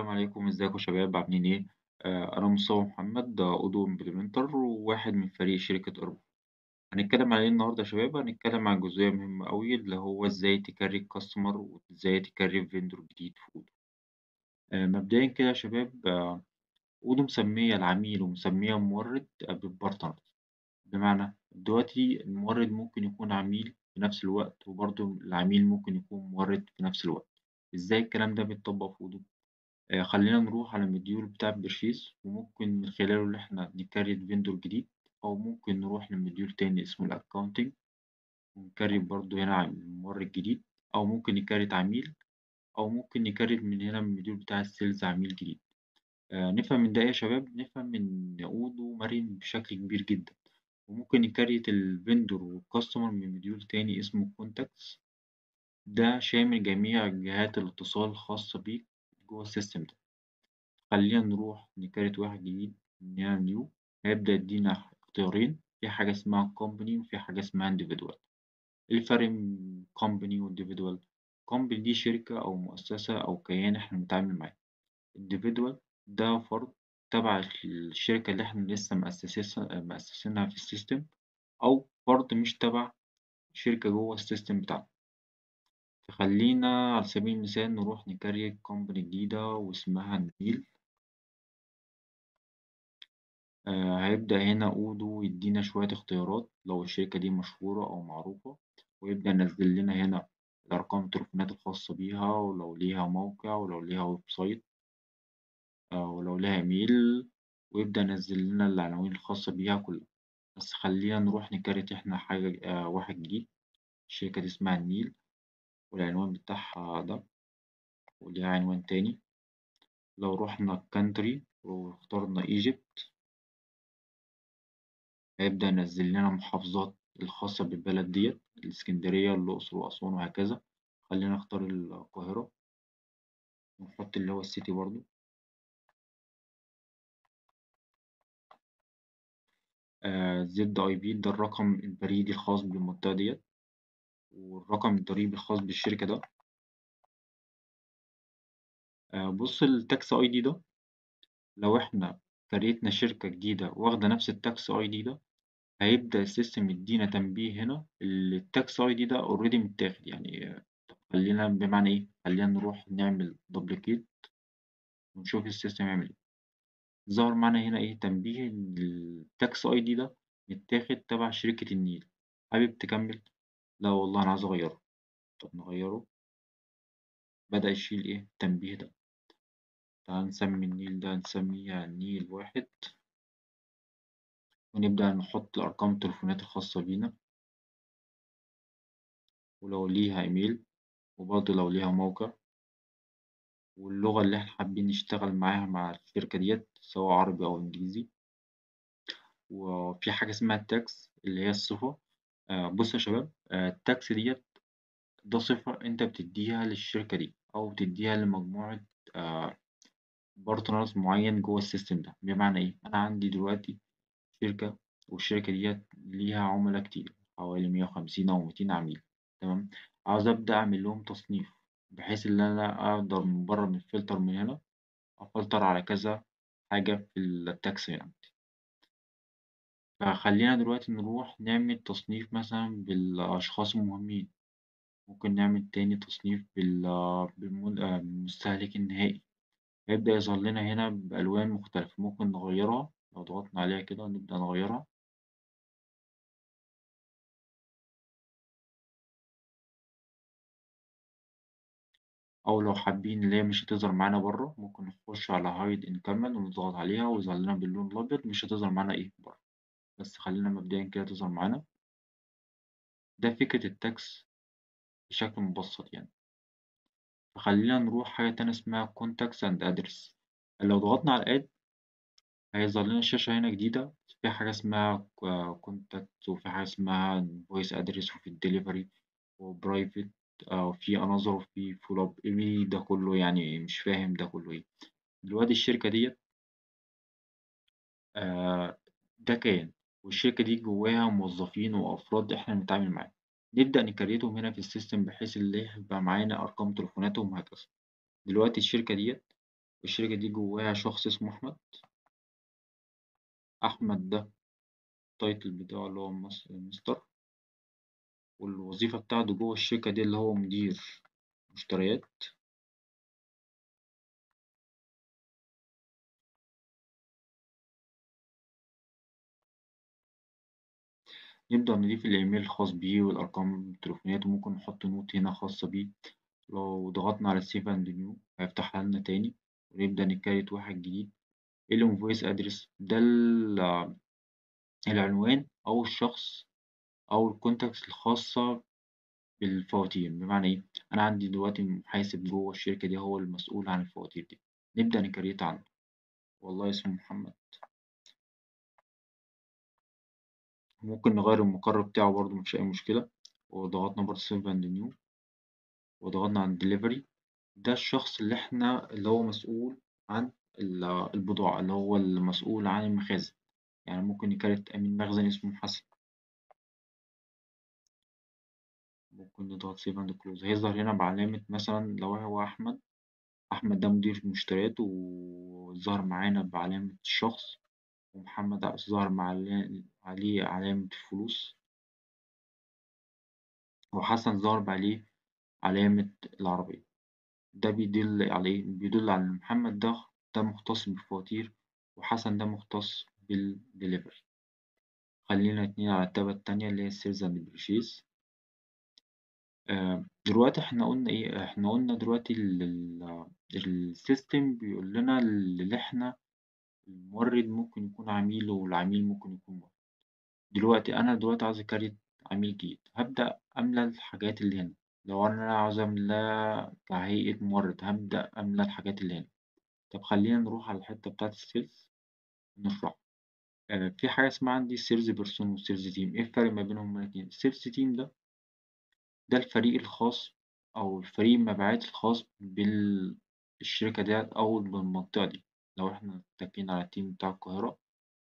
السلام عليكم، ازيكم يا شباب عاملين ايه؟ أنا مصطفى محمد، عضو إمبلمنتر وواحد من فريق شركة أربو. هنتكلم عن ايه النهاردة يا شباب؟ هنتكلم عن جزئية مهمة أوي اللي هو ازاي تكري الكاستمر وازاي تكري فيندور جديد في أودو. مبدئيا كده يا شباب، أودو مسمية العميل ومسمية المورد بالبارتنر. بمعنى دلوقتي المورد ممكن يكون عميل في نفس الوقت، وبرضه العميل ممكن يكون مورد في نفس الوقت. ازاي الكلام ده بيتطبق في أودو؟ خلّينا نروح على المديول بتاع البرشيز، وممكن من خلاله اللي إحنا نكرّيت vendor جديد، أو ممكن نروح لمديول تاني اسمه الaccounting ونكرّيت برضه هنا مورد جديد، أو ممكن نكرّيت عميل، أو ممكن نكرّيت من هنا من المديول بتاع الsales عميل جديد. نفهم من ده إيه يا شباب؟ نفهم إن عقوده مرن بشكل كبير جدًا، وممكن نكرّيت الvendor والcustomer من مديول تاني اسمه contacts. ده شامل جميع جهات الاتصال الخاصة بيك جوه السيستم ده. خلّينا نروح نكريت واحد جديد من هنا new. هيبدأ يدينا اختيارين، في حاجة اسمها company وفي حاجة اسمها individual. إيه الفرق بين company وindividual؟ company دي شركة أو مؤسسة أو كيان إحنا بنتعامل معاه. individual ده فرد تبع الشركة اللي إحنا لسه مأسسينها في السيستم، أو فرد مش تبع شركة جوه السيستم بتاعنا. فخلّينا على سبيل المثال نروح نكريت company جديدة واسمها نيل. هيبدأ هنا أودو يدينا شوية اختيارات لو الشركة دي مشهورة أو معروفة، ويبدأ ينزل لنا هنا الأرقام التليفونات الخاصة بيها، ولو ليها موقع، ولو ليها ويب سايت، ولو ليها إيميل، ويبدأ ينزل لنا العناوين الخاصة بيها كلها. بس خلينا نروح نكريت إحنا حاجة، واحد جديد. الشركة دي اسمها النيل، والعنوان بتاعها ده، وليها عنوان تاني. لو رحنا country واخترنا Egypt، هيبدأ ينزل لنا المحافظات الخاصة بالبلد ديت، الإسكندرية، الأقصر وأسوان وهكذا. خلينا نختار القاهرة ونحط اللي هو السيتي برضو. زد أي بي ده الرقم البريدي الخاص بالمنطقة ديت، والرقم الضريبي الخاص بالشركة ده. بص التاكس أي دي ده، لو إحنا كريتنا شركة جديدة واخدة نفس التاكس أي دي ده، هيبدأ السيستم يدينا تنبيه هنا التاكس أي دي ده أوريدي متاخد يعني. طب خلينا بمعنى إيه؟ خلينا نروح نعمل دبليكيت ونشوف السيستم يعمل إيه. ظهر معانا هنا إيه؟ تنبيه إن التاكس أي دي ده متاخد تبع شركة النيل. حابب تكمل؟ لا والله أنا عايز أغيره. طب نغيره. بدأ يشيل إيه؟ التنبيه ده. تعال نسمي النيل ده، نسميه نيل واحد، ونبدأ نحط الأرقام التليفونات الخاصة بينا، ولو ليها إيميل، وبرضه لو ليها موقع، واللغة اللي إحنا حابين نشتغل معاها مع الشركة ديت سواء عربي أو إنجليزي. وفي حاجة اسمها التاكس اللي هي الصفة. بص يا شباب، التاكس ديت ده صفة أنت بتديها للشركة دي، أو بتديها لمجموعة بارتنرز معين جوه السيستم ده. بمعنى إيه؟ أنا عندي دلوقتي شركة، والشركة ديت ليها عملاء كتير، حوالي 150 أو 200 عميل. تمام. عاوز أبدأ أعمل لهم تصنيف، بحيث إن أنا أقدر من بره من الفلتر من هنا أفلتر على كذا حاجة في التاكس يعني. فخلينا دلوقتي نروح نعمل تصنيف مثلا بالأشخاص المهمين. ممكن نعمل تاني تصنيف بالمستهلك النهائي. هيبدأ يظهر لنا هنا بألوان مختلفة، ممكن نغيرها لو ضغطنا عليها كده نبدأ نغيرها. أو لو حابين اللي هي مش هتظهر معانا بره، ممكن نخش على هايد إن كمل ونضغط عليها ويظهر لنا باللون الأبيض، مش هتظهر معانا إيه بره. بس خلينا مبدئيا كده تظهر معانا. ده فكرة التاكس بشكل مبسط يعني. فخلينا نروح حاجة تانية اسمها contacts and address. لو ضغطنا على add، هيظهر لنا شاشة هنا جديدة، في حاجة اسمها contact، وفي حاجة اسمها voice address، وفي delivery، وprivate، وفي another، وفي follow up. ايه ده كله يعني؟ مش فاهم ده كله ايه. دلوقتي الشركة ديت، آه، ده كيان، والشركة دي جواها موظفين وأفراد إحنا بنتعامل معاهم. نبدأ نكريتهم هنا في السيستم بحيث اللي يبقى معانا أرقام تليفوناتهم وهكذا. دلوقتي الشركة ديت الشركة دي جواها شخص اسمه أحمد. أحمد ده التايتل بتاعه اللي هو مستر، والوظيفة بتاعته جوه الشركة دي اللي هو مدير مشتريات. نبدأ نضيف الإيميل الخاص بيه والأرقام التليفونيات، وممكن نحط نوت هنا خاصة بيه. لو ضغطنا على سيف أند نيو هيفتحها لنا تاني، ونبدأ نكريت واحد جديد. الانفويس أدرس ده العنوان أو الشخص أو الكونتاكتس الخاصة بالفواتير. بمعنى إيه؟ أنا عندي دلوقتي محاسب جوه الشركة دي هو المسؤول عن الفواتير دي، نبدأ نكريت عنه. والله اسمه محمد. ممكن نغير المقر بتاعه برضه، مفيش أي مشكلة. وضغطنا برضه سيف أند نيو، وضغطنا عن ديليفري. ده الشخص اللي هو مسؤول عن البضاعة، اللي هو المسؤول عن المخازن. يعني ممكن يكرت أمين مخزن اسمه حسن. ممكن نضغط سيف أند كلوز، هيظهر هنا بعلامة مثلا لو هو أحمد. أحمد ده مدير مشتريات وظهر معانا بعلامة الشخص، ومحمد ظهر عليه علامة الفلوس، وحسن ظهر عليه علامة العربية. ده بيدل على إيه؟ بيدل على إن محمد ده مختص بالفواتير، وحسن ده مختص بالدليفري. خلينا اتنين على التابة التانية اللي هي السيلز اند بريشيز. دلوقتي احنا قلنا ايه؟ احنا قلنا دلوقتي السيستم بيقول لنا اللي احنا المورد ممكن يكون عميل، والعميل ممكن يكون مورد. دلوقتي عايز أكريت عميل جديد، هبدأ أملى الحاجات اللي هنا. لو أنا عاوز أملاه كهيئة مورد هبدأ أملى الحاجات اللي هنا. طب خلينا نروح على الحتة بتاعت السيلز نشرح. في حاجة اسمها عندي سيلز بيرسون وسيلز تيم. ايه الفرق ما بينهم هما الاتنين؟ السيلز تيم ده الفريق الخاص أو الفريق المبيعات الخاص بالشركة ديت أو بالمنطقة دي. لو احنا اتكينا على التيم بتاع القاهرة،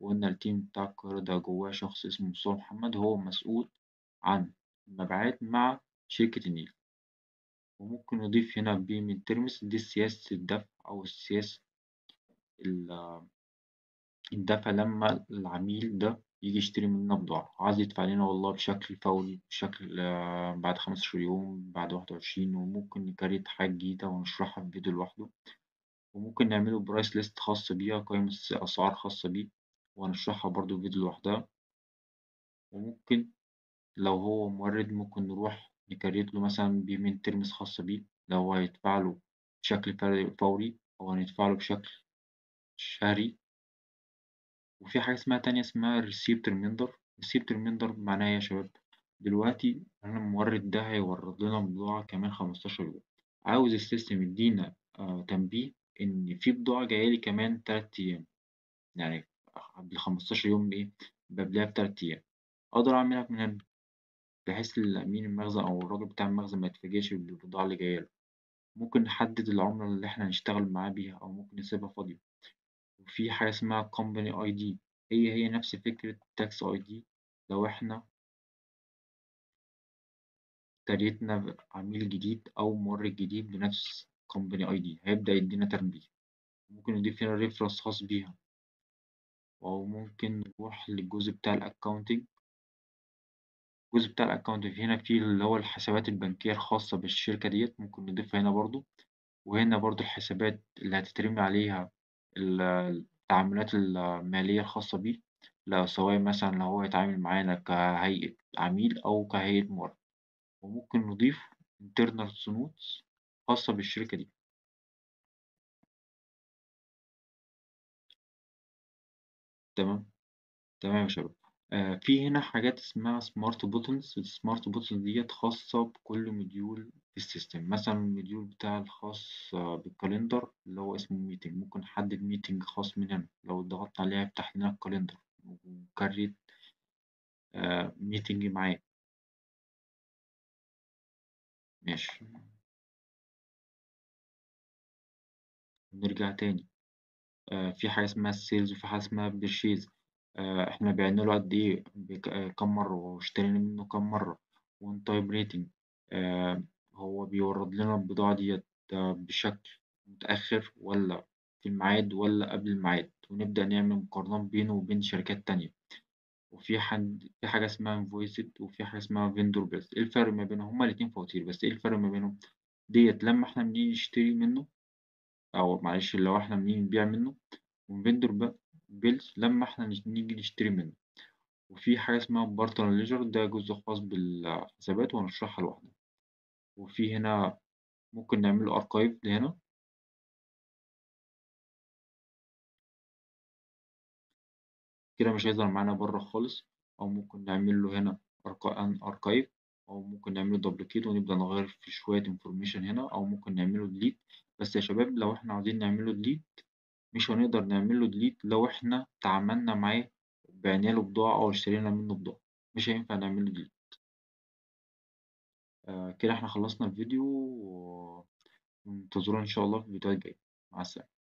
وقلنا التيم بتاع القاهرة ده جواه شخص اسمه مصطفى محمد هو مسؤول عن المبيعات مع شركة النيل. وممكن نضيف هنا بيمنت تيرمز، دي سياسة الدفع أو سياسة الدفع لما العميل ده يجي يشتري مننا بضاعة، عايز يدفع لنا والله بشكل فوري، بشكل بعد 15 يوم، بعد 21. وممكن نكريت حاجة جديدة ونشرحها في فيديو لوحده. وممكن نعمله برايس ليست خاصة بيها، قائمة أسعار خاصة بيه، وهنشرحها برضه في فيديو لوحدها. وممكن لو هو مورد ممكن نروح نكريت له مثلا بيمنت ترمز خاصة بيه، لو هو هيدفع له بشكل فوري أو هندفع له بشكل شهري. وفي حاجة تانية اسمها ريسيبت ريميندر. ريسيبت ريميندر معناها إيه يا شباب؟ دلوقتي أنا المورد ده هيورد لنا بضاعة كمان 15 يوم، عاوز السيستم يدينا تنبيه إن في بضاعة جاية لي كمان 3 أيام. يعني قبل 15 يوم إيه؟ قبلها ب3 أيام. أقدر أعملها من هنا، بحيث الأمين المخزن أو الراجل بتاع المخزن ما يتفاجئش بالبضاعة اللي جاية له. ممكن نحدد العملة اللي إحنا هنشتغل معاه بيها، أو ممكن نسيبها فاضية. وفي حاجة اسمها company ID، هي نفس فكرة tax ID. لو إحنا اشتريتنا عميل جديد أو مورد جديد بنفس company ID هيبدأ يدينا تنبيه. ممكن نضيف هنا ريفرنس خاص بيها، أو ممكن نروح للجزء بتاع الأكاونتنج. الجزء بتاع الأكاونتنج هنا فيه اللي هو الحسابات البنكية الخاصة بالشركة ديت، ممكن نضيفها هنا برضو. وهنا برضو الحسابات اللي هتترمي عليها التعاملات المالية الخاصة بيه، لو سواء مثلا لو هو يتعامل معانا كهيئة عميل أو كهيئة مورد. وممكن نضيف internal notes خاصة بالشركة دي. تمام. تمام يا شباب. في هنا حاجات اسمها سمارت بوتنز. السمارت بوتنز ديت خاصة بكل مديول في السيستم. مثلا المديول بتاع الخاص بالكالندر اللي هو اسمه ميتنج، ممكن نحدد ميتنج خاص من هنا. لو ضغطنا عليها يفتح لنا الكالندر وكريت ميتنج معاه. ماشي. نرجع تاني. في حاجة اسمها السيلز وفي حاجة اسمها بيرشيز. احنا بعنا له قد ايه، كم مرة، واشترينا منه كم مرة. وان تايم ريتنج، هو بيورد لنا البضاعة ديت بشكل متأخر ولا في الميعاد والّا قبل الميعاد، ونبدأ نعمل مقارنات بينه وبين شركات تانية. في حاجة اسمها invoiced وفي حاجة اسمها vendor bill. إيه الفرق ما بينهم؟ هُم الاتنين فواتير، بس إيه الفرق ما بينهم؟ ديّة لمّا إحنا بنيجي نشتري منه، أو معلش لو إحنا بنيجي نبيع منه، وvendor bills لمّا إحنا نيجي نشتري منه. وفي حاجة اسمها barter ledger، ده جزء خاص بالحسابات وهنشرحها لوحدها. وفي هنا ممكن نعمل له archive هنا، كده مش هيظهر معانا برّه خالص. أو ممكن نعمل له هنا archive، أو ممكن نعمل له duplicate ونبدأ نغيّر في شوية information هنا، أو ممكن نعمل له delete. بس يا شباب لو إحنا عاوزين نعمل له delete، مش هنقدر نعمل له delete لو إحنا تعاملنا معاه، بِعنا له بضاعة أو اشترينا منه بضاعة، مش هينفع نعمل له delete. كده إحنا خلّصنا الفيديو، وانتظرونا إن شاء الله في الفيديوهات الجاية. مع السلامة.